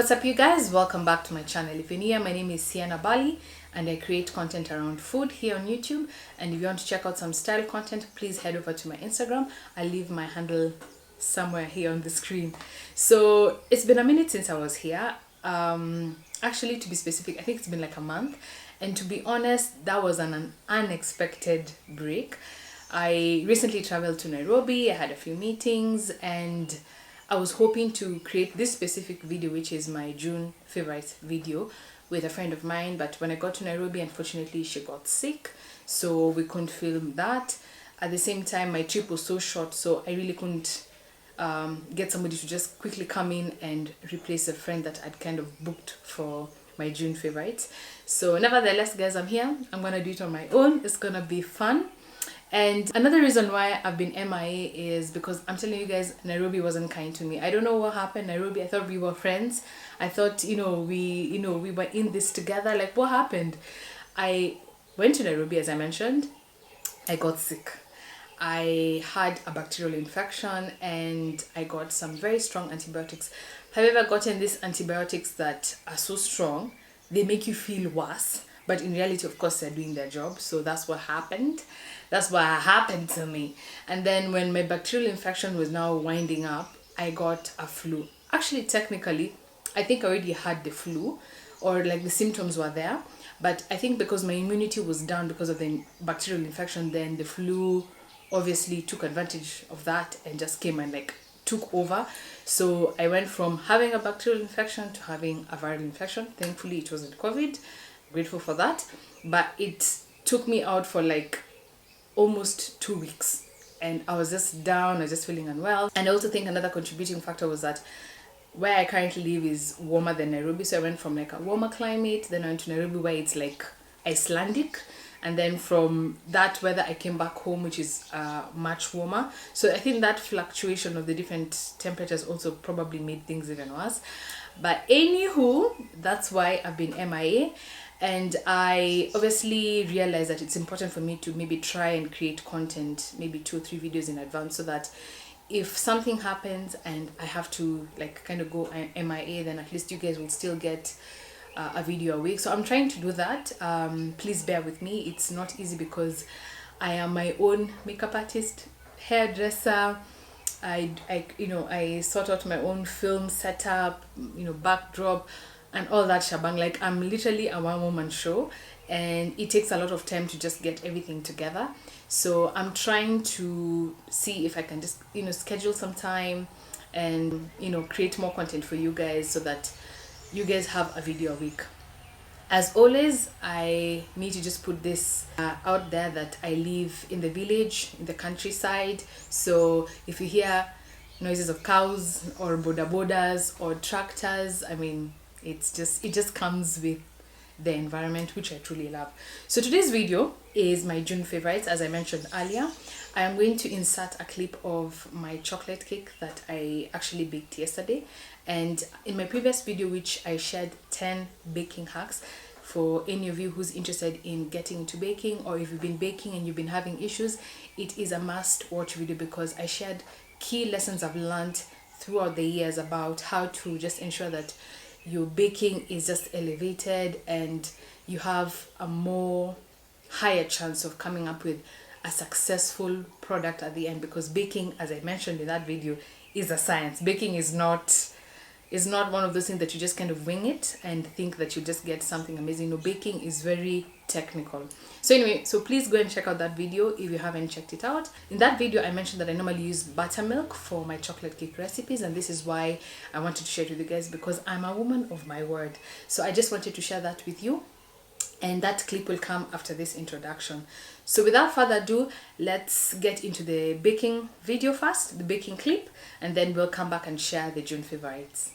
What's up, you guys? Welcome back to my channel. If you're new here, my name is Sienna Barley and I create content around food here on YouTube. And if you want to check out some style content, please head over to my Instagram. I'll leave my handle somewhere here on the screen. So it's been a minute since I was here. Actually, to be specific, I think it's been like a month. And to be honest, that was an unexpected break. I recently traveled to Nairobi. I had a few meetings and I was hoping to create this specific video, which is my June favorites video, with a friend of mine. But when I got to Nairobi, unfortunately, she got sick, so we couldn't film that. At the same time, my trip was so short, so I really couldn't get somebody to just quickly come in and replace a friend that I'd kind of booked for my June favorites. So nevertheless, guys, I'm here. I'm gonna do it on my own. It's gonna be fun. And another reason why I've been MIA is because I'm telling you guys, Nairobi wasn't kind to me. I don't know what happened. Nairobi, I thought we were friends. I thought, we were in this together. Like, what happened? I went to Nairobi, as I mentioned. I got sick. I had a bacterial infection and I got some very strong antibiotics. However, I've gotten these antibiotics that are so strong, they make you feel worse. But in reality, of course, they're doing their job. So that's what happened. That's what happened to me. And then when my bacterial infection was now winding up, I got a flu. Actually, technically, I think I already had the flu, or like the symptoms were there. But I think because my immunity was down because of the bacterial infection, then the flu obviously took advantage of that and just came and like took over. So I went from having a bacterial infection to having a viral infection. Thankfully, it wasn't COVID. Grateful for that. But it took me out for like almost 2 weeks and I was just down. I was just feeling unwell. And I also think another contributing factor was that where I currently live is warmer than Nairobi, so I went from like a warmer climate, then I went to Nairobi where it's like Icelandic, and then from that weather I came back home, which is much warmer. So I think that fluctuation of the different temperatures also probably made things even worse. But anywho, that's why I've been MIA. And I obviously realized that it's important for me to maybe try and create content, maybe 2 or 3 videos in advance, so that if something happens and I have to like kind of go MIA, then at least you guys will still get a video a week. So I'm trying to do that. Please bear with me. It's not easy because I am my own makeup artist, hairdresser. I sort out my own film setup, backdrop and all that shabang. Like, I'm literally a one-woman show and it takes a lot of time to just get everything together. So I'm trying to see if I can just schedule some time and create more content for you guys so that you guys have a video a week. As always, I need to just put this out there that I live in the village, in the countryside. So if you hear noises of cows or boda bodas or tractors, I mean, it just comes with the environment, which I truly love. So today's video is my June favorites. As I mentioned earlier, I am going to insert a clip of my chocolate cake that I actually baked yesterday. And in my previous video, which I shared 10 baking hacks for any of you who's interested in getting into baking, or if you've been baking and you've been having issues, it is a must watch video because I shared key lessons I've learned throughout the years about how to just ensure that your baking is just elevated and you have a more higher chance of coming up with a successful product at the end, because baking, as I mentioned in that video, is a science. Baking is not one of those things that you just kind of wing it and think that you just get something amazing. No, baking is very technical. So anyway, so please go and check out that video if you haven't checked it out. In that video, I mentioned that I normally use buttermilk for my chocolate cake recipes, and this is why I wanted to share it with you guys, because I'm a woman of my word. So I just wanted to share that with you, and that clip will come after this introduction. So without further ado, let's get into the baking video first, the baking clip, and then we'll come back and share the June favorites.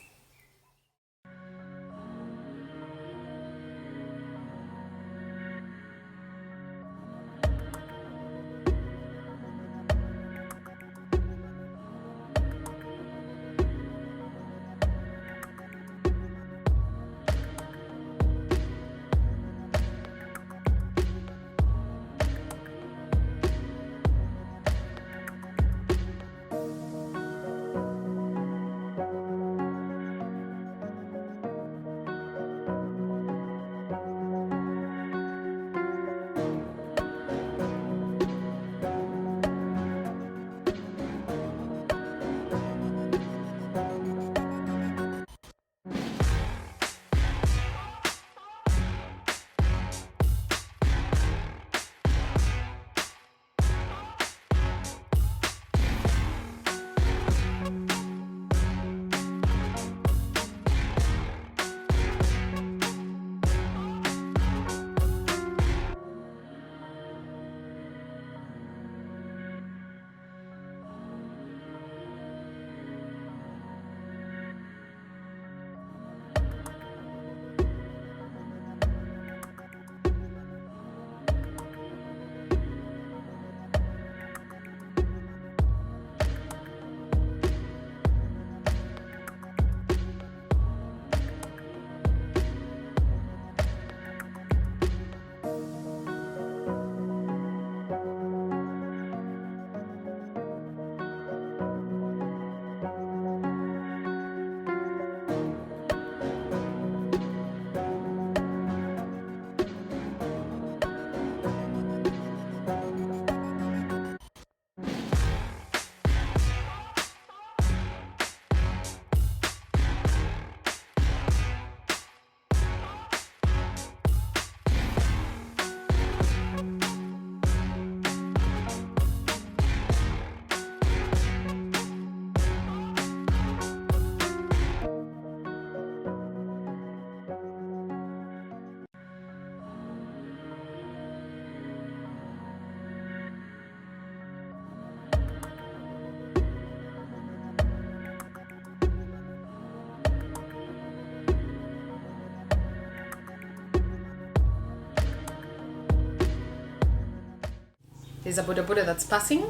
There's a boda boda that's passing.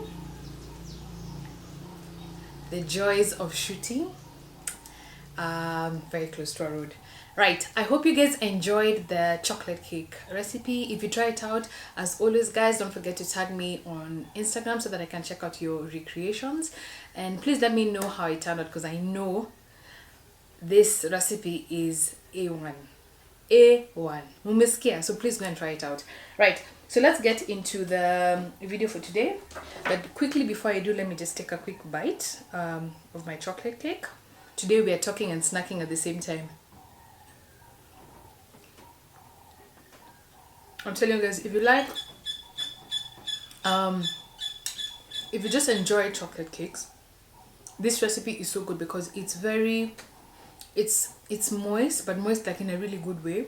The joys of shooting. Very close to a road. Right, I hope you guys enjoyed the chocolate cake recipe. If you try it out, as always guys, don't forget to tag me on Instagram so that I can check out your recreations, and please let me know how it turned out, because I know this recipe is A1. Mumesikia, so please go and try it out. Right, so let's get into the video for today, but quickly before I do, let me just take a quick bite of my chocolate cake. Today we are talking and snacking at the same time. I'm telling you guys, if you like, if you just enjoy chocolate cakes, this recipe is so good because it's very, it's moist, but moist like in a really good way.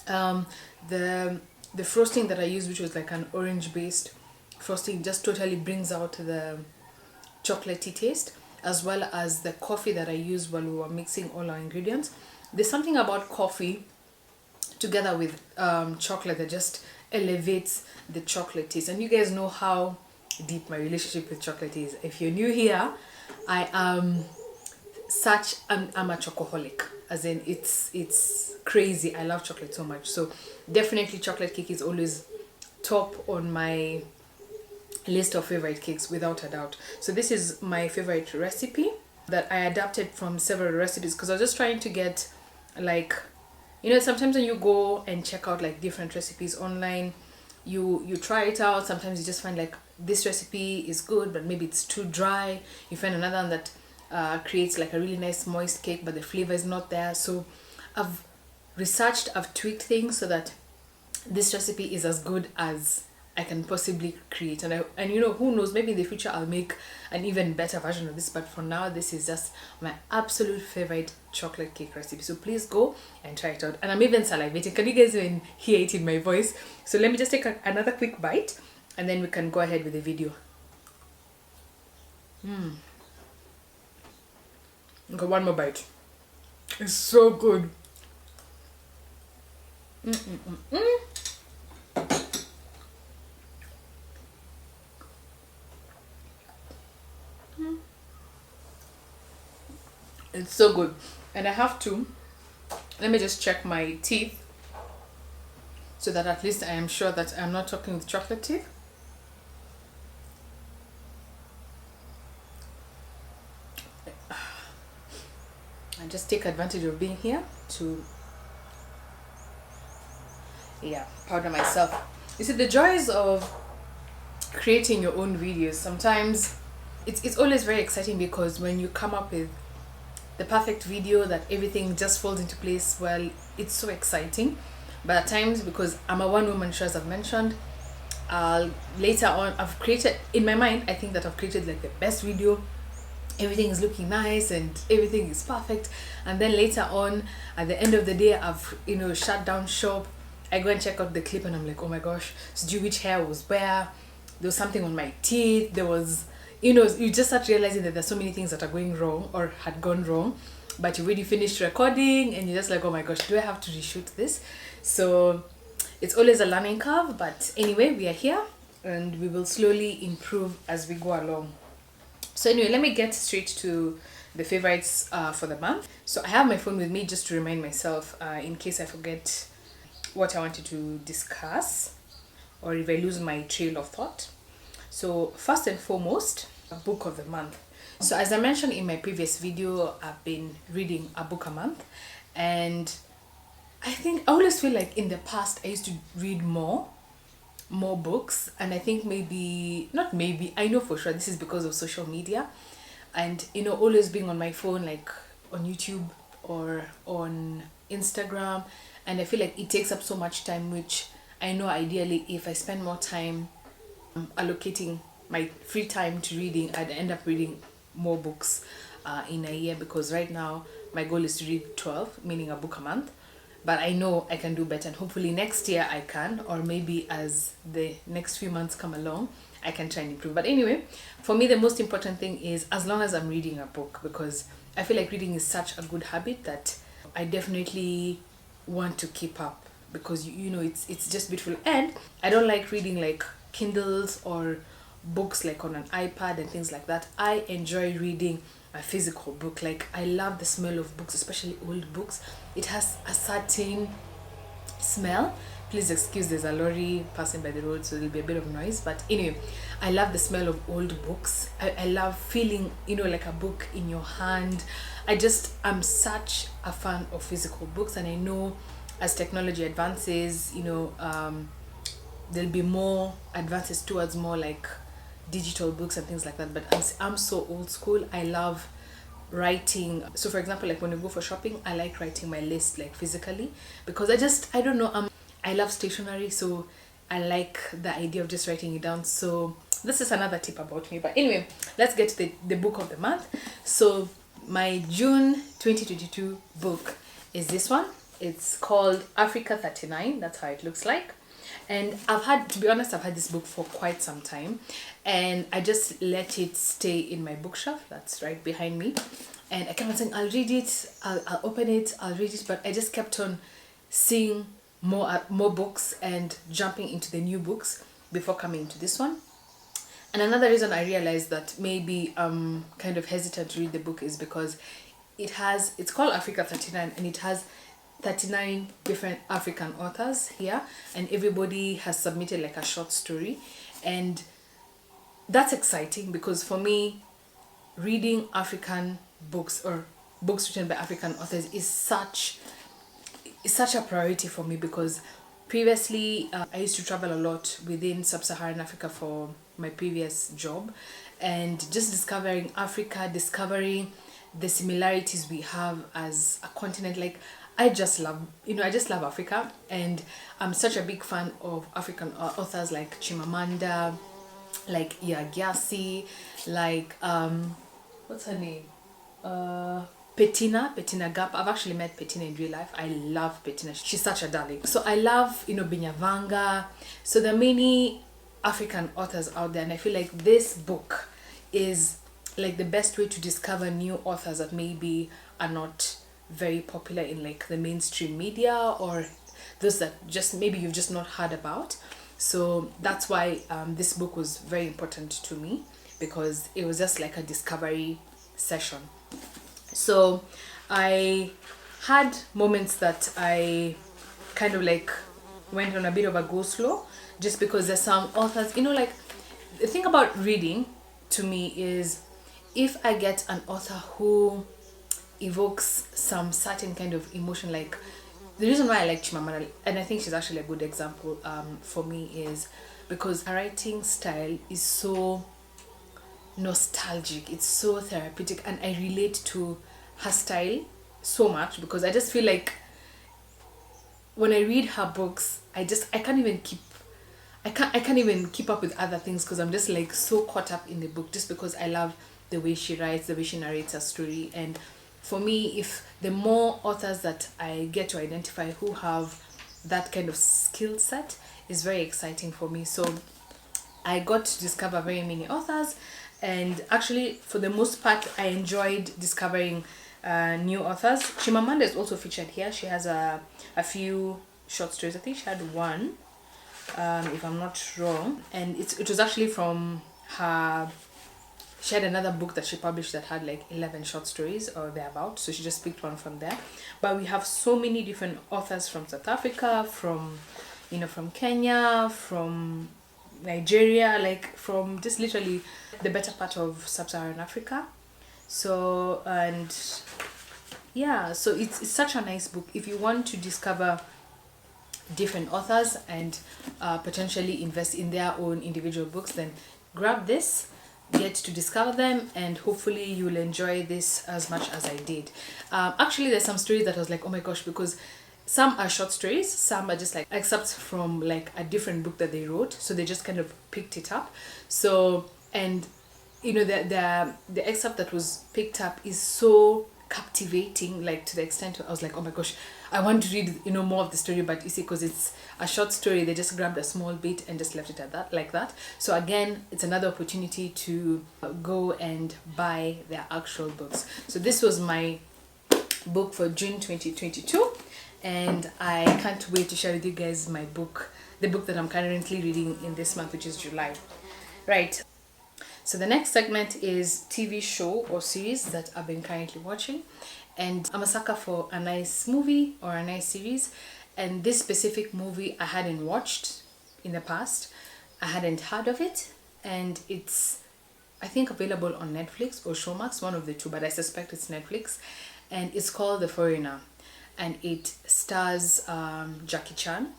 The frosting that I used, which was like an orange based frosting, just totally brings out the chocolatey taste, as well as the coffee that I used while we were mixing all our ingredients. There's something about coffee together with chocolate that just elevates the chocolate taste. And you guys know how deep my relationship with chocolate is. If you're new here, I am I'm a chocoholic, as in it's crazy. I love chocolate so much. So definitely chocolate cake is always top on my list of favorite cakes, without a doubt. So this is my favorite recipe that I adapted from several recipes, because I was just trying to get, like, you know, sometimes when you go and check out like different recipes online, you try it out. Sometimes you just find like this recipe is good, but maybe it's too dry. You find another one that creates like a really nice moist cake, but the flavor is not there. So I've researched, I've tweaked things so that this recipe is as good as I can possibly create. And you know, who knows, maybe in the future I'll make an even better version of this, but for now this is just my absolute favorite chocolate cake recipe. So please go and try it out. And I'm even salivating. Can you guys even hear it in my voice? So let me just take another quick bite, and then we can go ahead with the video. Okay, one more bite. It's so good. It's so good. And I have to, let me just check my teeth so that at least I am sure that I'm not talking with chocolate teeth. I just take advantage of being here to, yeah, powder myself. You see, the joys of creating your own videos, sometimes it's always very exciting, because when you come up with the perfect video that everything just falls into place, well, it's so exciting. But at times, because I'm a one-woman show, as I've mentioned, later on I've created, in my mind, I think that I've created like the best video, everything is looking nice and everything is perfect, and then later on at the end of the day, I've, you know, shut down shop, I go and check out the clip and I'm like, oh my gosh, so which hair was where, there was something on my teeth, there was, you know, you just start realizing that there's so many things that are going wrong or had gone wrong, but you already finished recording and you're just like, oh my gosh, do I have to reshoot this? So it's always a learning curve, but anyway, we are here and we will slowly improve as we go along. So anyway, let me get straight to the favorites for the month. So I have my phone with me just to remind myself in case I forget what I wanted to discuss, or if I lose my trail of thought. So first and foremost, a book of the month. So as I mentioned in my previous video, I've been reading a book a month, and I think I always feel like in the past I used to read more books, and I think I know for sure this is because of social media, and you know, always being on my phone, like on YouTube or on Instagram, and I feel like it takes up so much time, which I know ideally if I spend more time allocating my free time to reading, I'd end up reading more books in a year, because right now my goal is to read 12, meaning a book a month, but I know I can do better, and hopefully next year I can, or maybe as the next few months come along I can try and improve. But anyway, for me the most important thing is as long as I'm reading a book, because I feel like reading is such a good habit that I definitely want to keep up, because you know, it's just beautiful. And I don't like reading like Kindles or books like on an iPad and things like that. I enjoy reading a physical book. Like, I love the smell of books, especially old books. It has a certain smell. Please excuse, there's a lorry passing by the road, so there'll be a bit of noise, but anyway, I love the smell of old books. I love feeling, you know, like a book in your hand. I'm such a fan of physical books, and I know as technology advances, you know, there'll be more advances towards more like digital books and things like that, but I'm so old school. I love writing. So for example, like when we go for shopping, I like writing my list like physically, because I don't know, I love stationery, so I like the idea of just writing it down. So this is another tip about me. But anyway, let's get to the book of the month. So my June 2022 book is this one. It's called Africa 39. That's how it looks like. And to be honest, I've had this book for quite some time, and I just let it stay in my bookshelf that's right behind me. And I kept on saying, I'll read it, I'll open it, I'll read it, but I just kept on seeing more books and jumping into the new books before coming to this one. And another reason I realized that maybe I'm kind of hesitant to read the book is because it's called Africa 39, and it has 39 different African authors here, and everybody has submitted like a short story. And that's exciting, because for me, reading African books or books written by African authors is such a priority for me, because previously I used to travel a lot within sub-Saharan Africa for my previous job, and just discovering Africa, discovering the similarities we have as a continent. Like, I just love Africa, and I'm such a big fan of African authors like Chimamanda, like Gyasi, like what's her name, Petina Gap. I've actually met Petina in real life. I love Petina. She's such a darling. So I love, Binyavanga. So there are many African authors out there, and I feel like this book is like the best way to discover new authors that maybe are not very popular in like the mainstream media, or those that just maybe you've just not heard about. So that's why this book was very important to me, because it was just like a discovery session. So I had moments that I kind of like went on a bit of a go slow, just because there's some authors, like the thing about reading to me is, if I get an author who evokes some certain kind of emotion, like the reason why I like Chimamanda, and I think she's actually a good example for me, is because her writing style is so nostalgic, it's so therapeutic, and I relate to her style so much, because I just feel like when I read her books, I can't even keep up with other things, because I'm just like so caught up in the book, just because I love the way she writes, the way she narrates her story. And for me, if the more authors that I get to identify who have that kind of skill set, is very exciting for me. So I got to discover very many authors, and actually for the most part I enjoyed discovering new authors. Chimamanda is also featured here. She has a few short stories. I think she had one, if I'm not wrong, and it was actually from her. She had another book that she published that had like 11 short stories or thereabout, so she just picked one from there. But we have so many different authors from South Africa, from Kenya, from Nigeria, like from just literally the better part of sub-Saharan Africa. So, and yeah, so it's such a nice book if you want to discover different authors and potentially invest in their own individual books. Then grab this, get to discover them, and hopefully you'll enjoy this as much as I did. Actually, there's some stories that I was like, oh my gosh, because some are short stories, some are just like excerpts from like a different book that they wrote, so they just kind of picked it up. So, and the excerpt that was picked up is so captivating, like to the extent I was like, oh my gosh, I want to read more of the story, but you see, because it's a short story, they just grabbed a small bit and just left it at that, like that. So again, it's another opportunity to go and buy their actual books. So this was my book for June 2022, and I can't wait to share with you guys my book the book that I'm currently reading in this month, which is July. Right. So the next segment is TV show or series that I've been currently watching. And I'm a sucker for a nice movie or a nice series. And this specific movie I hadn't watched in the past. I hadn't heard of it. And it's, I think, available on Netflix or Showmax, one of the two, but I suspect it's Netflix. And it's called The Foreigner. And it stars Jackie Chan.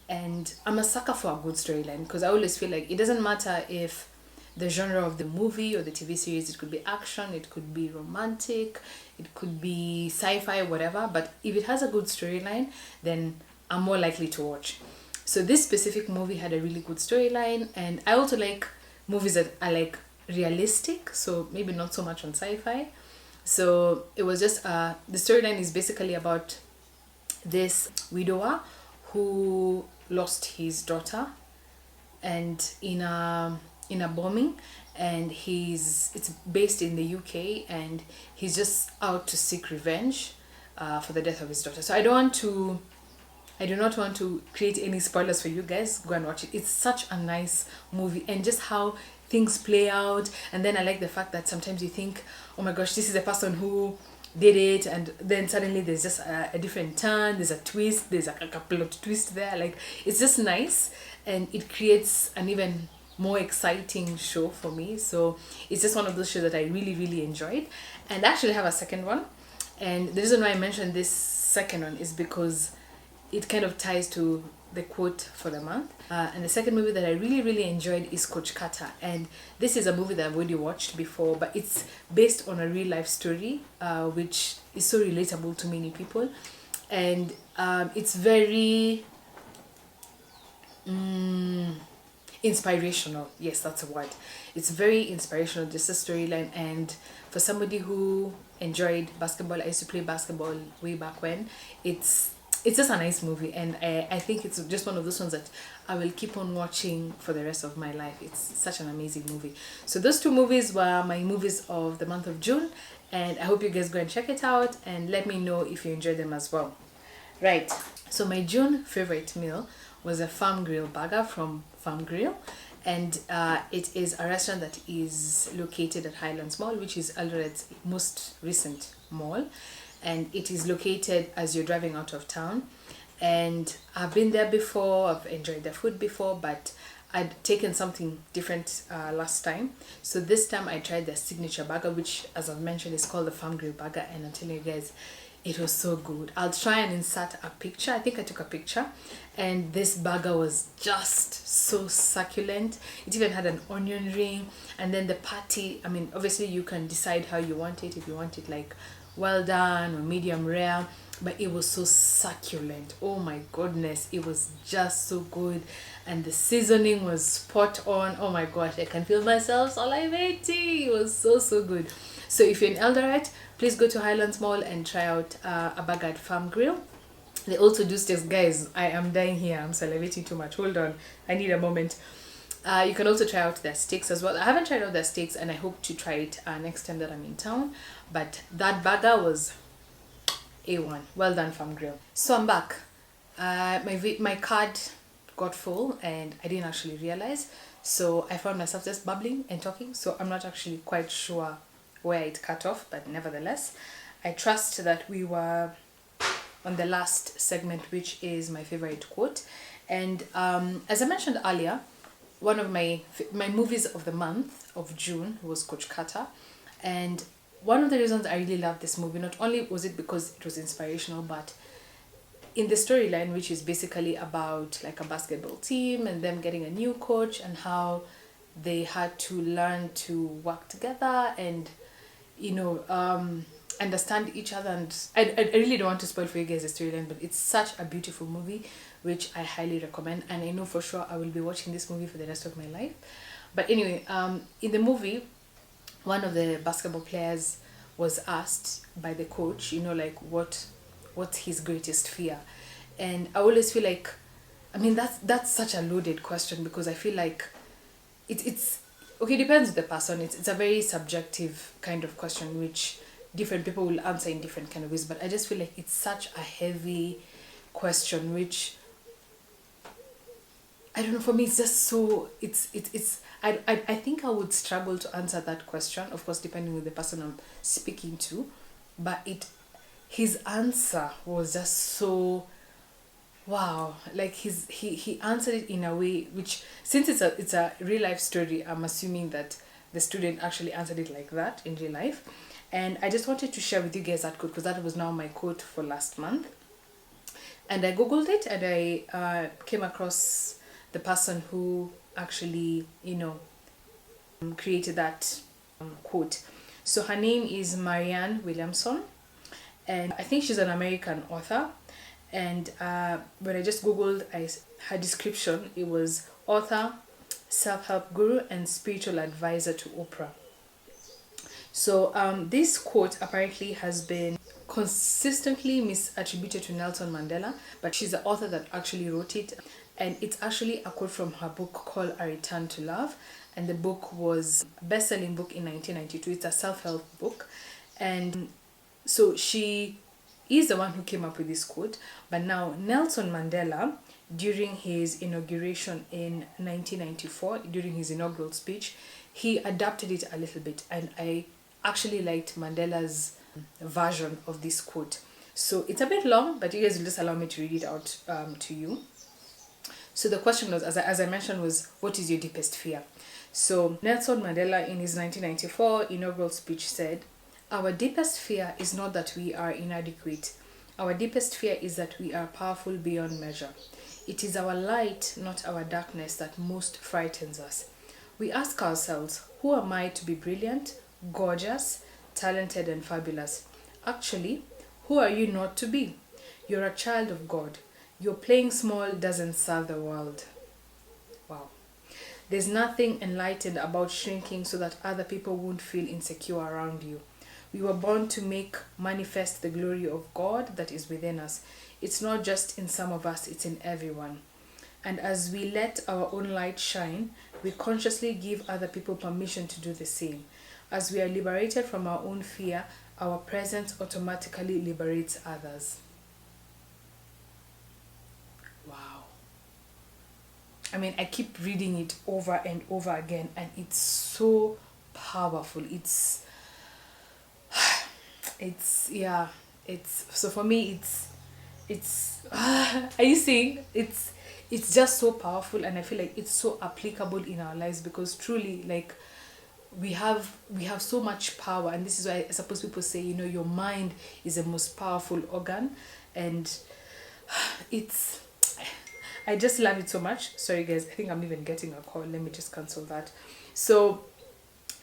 And I'm a sucker for a good storyline, because I always feel like it doesn't matter if the genre of the movie or the TV series, it could be action, it could be romantic, it could be sci-fi, whatever, but if it has a good storyline, then I'm more likely to watch. So this specific movie had a really good storyline, and I also like movies that are like realistic, so maybe not so much on sci-fi. So it was just the storyline is basically about this widower who lost his daughter, and in a bombing, and it's based in the UK, and he's just out to seek revenge for the death of his daughter. So I do not want to create any spoilers for you guys. Go and watch it. It's such a nice movie, and just how things play out. And then I like the fact that sometimes you think, oh my gosh, this is the person who did it, and then suddenly there's just a different turn, there's a twist, there's a couple of twists there. Like, it's just nice, and it creates an even more exciting show for me. So it's just one of those shows that I really, really enjoyed. And I actually have a second one, and the reason why I mentioned this second one is because it kind of ties to the quote for the month. And the second movie that I really, really enjoyed is Coach Carter. And this is a movie that I've already watched before, but it's based on a real life story, which is so relatable to many people. And it's very inspirational. Yes, that's a word. It's very inspirational, just a storyline. And for somebody who enjoyed basketball, I used to play basketball way back when, it's just a nice movie, and I think it's just one of those ones that I will keep on watching for the rest of my life. It's such an amazing movie. So those two movies were my movies of the month of June, and I hope you guys go and check it out and let me know if you enjoy them as well. Right, so my June favorite meal was a farm grill burger from Farm Grill, and it is a restaurant that is located at Highlands Mall, which is Eldoret's most recent mall. And it is located as you're driving out of town. And I've been there before, I've enjoyed their food before, but I'd taken something different last time. So this time I tried their signature burger, which, as I've mentioned, is called the Farm Grill burger. And I'm telling you guys, it was so good. I'll try and insert a picture. I think I took a picture. And this burger was just so succulent. It even had an onion ring. And then the patty, I mean, obviously you can decide how you want it. If you want it like well done or medium rare, but it was so succulent. Oh my goodness, it was just so good, and the seasoning was spot on. Oh my gosh, I can feel myself salivating. It was so good. So if you're in Eldoret, please go to Highlands Mall and try out a burger at Farm Grill. They also do steaks. Guys, I am dying here, I'm salivating too much. Hold on, I need a moment. You can also try out their steaks as well. I haven't tried out their steaks, and I hope to try it next time that I'm in town. But that burger was A1. Well done, Farm Grill. So I'm back. My card got full, and I didn't actually realize. So I found myself just babbling and talking. So I'm not actually quite sure where it cut off, but nevertheless, I trust that we were on the last segment, which is my favorite quote. And as I mentioned earlier, one of my movies of the month of June was Coach Carter. And one of the reasons I really loved this movie, not only was it because it was inspirational, but in the storyline, which is basically about like a basketball team and them getting a new coach and how they had to learn to work together and, you know, understand each other. And I really don't want to spoil for you guys the storyline, but it's such a beautiful movie, which I highly recommend, and I know for sure I will be watching this movie for the rest of my life. But anyway, in the movie, one of the basketball players was asked by the coach, you know, like what's his greatest fear. And I always feel like, I mean, that's such a loaded question, because I feel like it's okay, depends on the person. It's a very subjective kind of question, which different people will answer in different kind of ways. But I just feel like it's such a heavy question, which I don't know, for me it's just so it's I think I would struggle to answer that question, of course depending on the person I'm speaking to, but his answer was just so wow. Like he answered it in a way which, since it's a real life story, I'm assuming that the student actually answered it like that in real life. And I just wanted to share with you guys that quote because that was now my quote for last month. And I googled it and I came across the person who actually, you know, created that quote. So her name is Marianne Williamson, and I think she's an American author. And when I just googled her description, it was author, self-help guru, and spiritual advisor to Oprah. So this quote apparently has been consistently misattributed to Nelson Mandela, but she's the author that actually wrote it. And it's actually a quote from her book called A Return to Love. And the book was a best-selling book in 1992. It's a self-help book. And so she is the one who came up with this quote. But now Nelson Mandela, during his inauguration in 1994, during his inaugural speech, he adapted it a little bit. And I actually liked Mandela's version of this quote. So it's a bit long, but you guys will just allow me to read it out to you. So the question was, as I mentioned, was what is your deepest fear? So Nelson Mandela in his 1994 inaugural speech said, "Our deepest fear is not that we are inadequate. Our deepest fear is that we are powerful beyond measure. It is our light, not our darkness, that most frightens us. We ask ourselves, who am I to be brilliant, gorgeous, talented and fabulous? Actually, who are you not to be? You're a child of God. Your playing small doesn't serve the world." Wow. There's nothing enlightened about shrinking so that other people won't feel insecure around you. We were born to make manifest the glory of God that is within us. It's not just in some of us, it's in everyone. And as we let our own light shine, we consciously give other people permission to do the same. As we are liberated from our own fear, our presence automatically liberates others. Wow. I mean, I keep reading it over and over again, and it's so powerful. It's yeah, it's so for me it's are you seeing, it's just so powerful, and I feel like it's so applicable in our lives because truly, like, we have so much power. And this is why I suppose people say, you know, your mind is the most powerful organ. And it's, I just love it so much. Sorry guys, I think I'm even getting a call. Let me just cancel that. So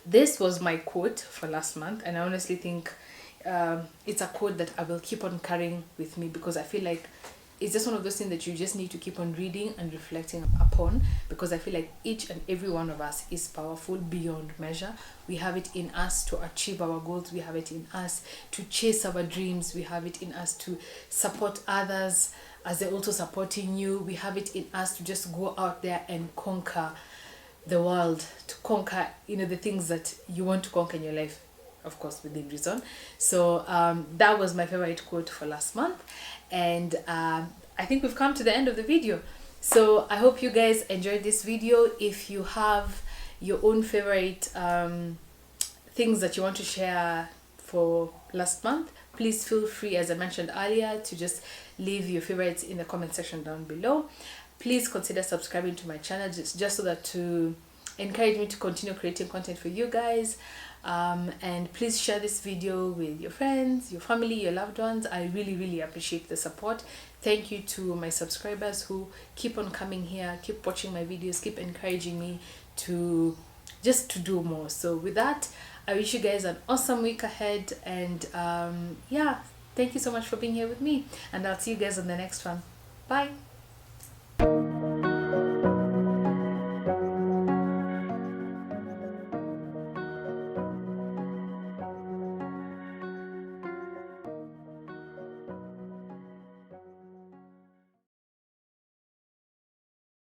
this was my quote for last month, and I honestly think it's a quote that I will keep on carrying with me because I feel like it's just one of those things that you just need to keep on reading and reflecting upon, because I feel like each and every one of us is powerful beyond measure. We have it in us to achieve our goals. We have it in us to chase our dreams. We have it in us to support others as they're also supporting you. We have it in us to just go out there and conquer the world, to conquer, you know, the things that you want to conquer in your life, of course within reason. So that was my favorite quote for last month, and I think we've come to the end of the video. So I hope you guys enjoyed this video. If you have your own favorite things that you want to share for last month, please feel free, as I mentioned earlier, to just leave your favorites in the comment section down below. Please consider subscribing to my channel just so that to encourage me to continue creating content for you guys. And please share this video with your friends, your family, your loved ones. I really appreciate the support. Thank you to my subscribers who keep on coming here, keep watching my videos, keep encouraging me to just to do more. So with that, I wish you guys an awesome week ahead, and yeah, thank you so much for being here with me, and I'll see you guys on the next one. Bye.